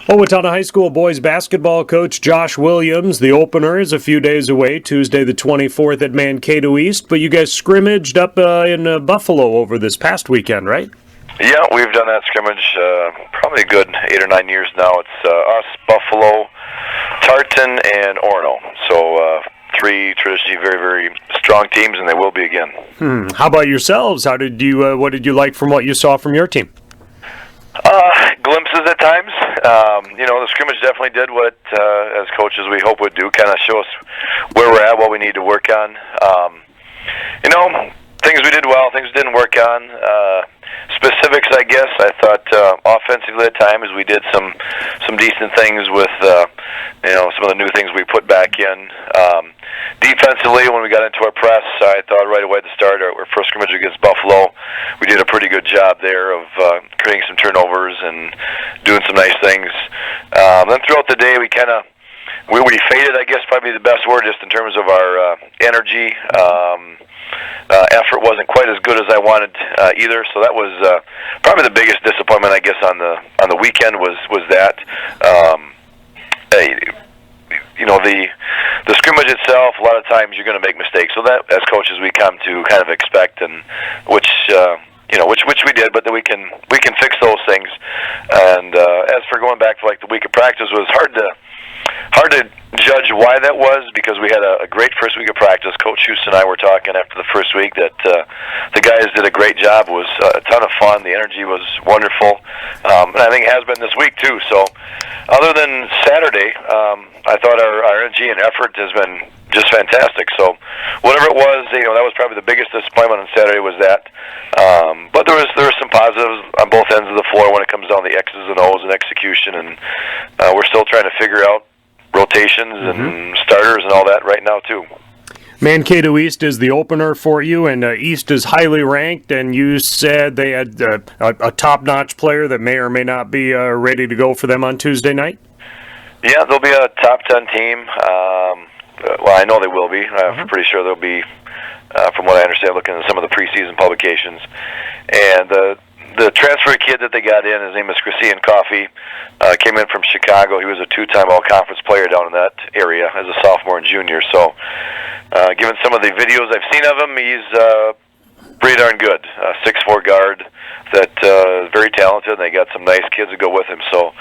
Owatonna High School boys basketball coach Josh Williams. The opener is a few days away, Tuesday the 24th at Mankato East, but you guys scrimmaged up in Buffalo over this past weekend, right? Yeah, we've done that scrimmage probably a good 8 or 9 years now. It's us, Buffalo, Tartan, and Orono. So three traditionally very, very strong teams, and they will be again. How about yourselves? What did you like from what you saw from your team? Glimpses at times. The scrimmage definitely did what, as coaches, we hope would do, kind of show us where we're at, what we need to work on. Things we did well, things we didn't work on. Specifics, I guess. I thought offensively at times we did some decent things with some of the new things we put back in. Defensively, when we got into our press, I thought right away at the start, our first scrimmage against Buffalo, we did a pretty good job there of creating some turnovers and doing some nice things. Then throughout the day, we faded, I guess, probably the best word, just in terms of our energy. Effort wasn't quite as good as I wanted either, so that was probably the biggest disappointment, I guess, on the weekend was that. The scrimmage itself, a lot of times you're going to make mistakes, so that as coaches we come to kind of expect, and which we did, but then we can fix those things. And as for going back to like the week of practice, it was hard to judge why that was, because we had a great first week of practice. Coach Houston and I were talking after the first week that the guys did a great job. It was a ton of fun. The energy was wonderful, and I think it has been this week too. So other than Saturday, I thought our energy and effort has been just fantastic. So whatever it was, that was probably the biggest disappointment on Saturday was that. But there was some positives on both ends of the floor when it comes down to the X's and O's and execution, and we're still trying to figure out rotations and starters and all that right now too. Mankato East is the opener for you, and East is highly ranked, and you said they had a top-notch player that may or may not be ready to go for them on Tuesday night? Yeah, they'll be a top 10 team. Well, I know they will be. I'm pretty sure they'll be, from what I understand, looking at some of the preseason publications. And the transfer kid that they got in, his name is Christian Coffey, came in from Chicago. He was a two-time all-conference player down in that area as a sophomore and junior. So given some of the videos I've seen of him, he's pretty darn good. 6'4" guard that is very talented, and they got some nice kids to go with him. So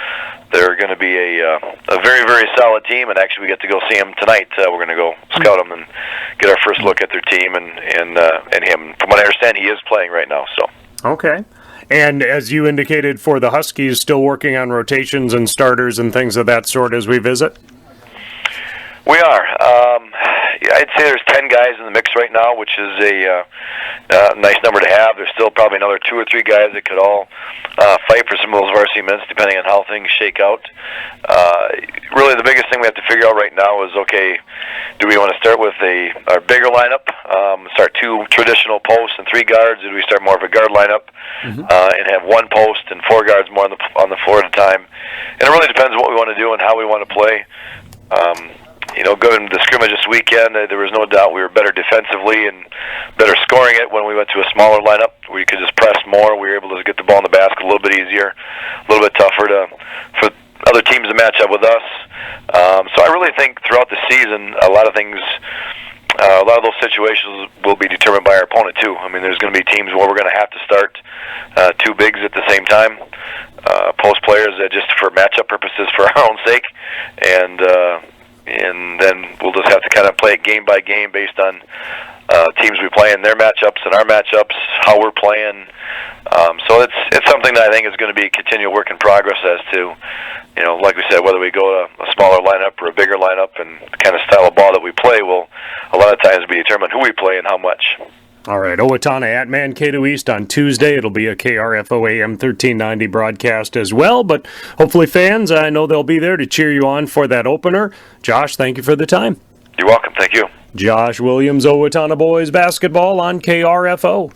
they're going to be a very, very solid team, and actually we get to go see him tonight. We're going to go scout them and get our first look at their team and him. From what I understand, he is playing right now. So okay. And as you indicated for the Huskies, still working on rotations and starters and things of that sort as we visit? We are. I'd say there's 10 guys in the mix right now, which is a nice number to have. There's still probably another 2 or 3 guys that could all fight for some of those varsity minutes, depending on how things shake out. Really, the biggest thing we have to figure out right now is, okay, do we want to start with our bigger lineup, start 2 traditional posts and 3 guards, or do we start more of a guard lineup and have 1 post and 4 guards more on the floor at a time? And it really depends on what we want to do and how we want to play. Going to the scrimmage this weekend, there was no doubt we were better defensively and better scoring it when we went to a smaller lineup where you could just press more. We were able to get the ball in the basket a little bit easier, a little bit tougher for other teams to match up with us. So I really think throughout the season, a lot of those situations will be determined by our opponent too. I mean, there's going to be teams where we're going to have to start 2 bigs at the same time, post players just for matchup purposes for our own sake, and then we'll just have to kind of play it game by game based on teams we play in, their matchups and our matchups, how we're playing. So it's something that I think is going to be a continual work in progress as to, like we said, whether we go to a smaller lineup or a bigger lineup, and the kind of style of ball that we play will a lot of times be determined who we play and how much. All right, Owatonna at Mankato East on Tuesday. It'll be a KRFO AM 1390 broadcast as well, but hopefully fans, I know they'll be there to cheer you on for that opener. Josh, thank you for the time. You're welcome. Thank you. Josh Williams, Owatonna boys basketball on KRFO.